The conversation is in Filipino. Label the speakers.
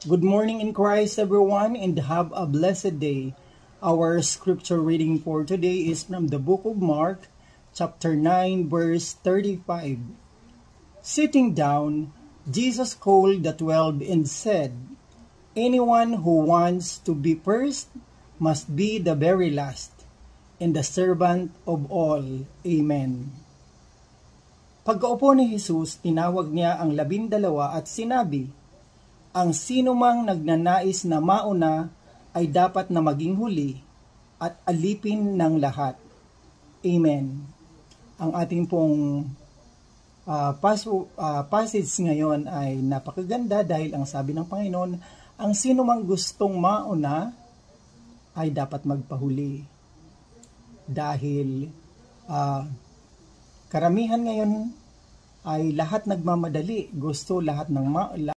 Speaker 1: Good morning in Christ, everyone, and have a blessed day. Our scripture reading for today is from the book of Mark, chapter 9, verse 35. Sitting down, Jesus called the 12 and said, "Anyone who wants to be first must be the very last, and the servant of all." Amen. Pagkaupo ni Jesus, tinawag niya ang 12 at sinabi, "Ang sinumang nagnanais na mauna ay dapat na maging huli at alipin ng lahat." Amen. Ang ating pong passage ngayon ay napakaganda dahil ang sabi ng Panginoon, ang sinumang gustong mauna ay dapat magpahuli. Dahil karamihan ngayon ay lahat nagmamadali. Gusto lahat ng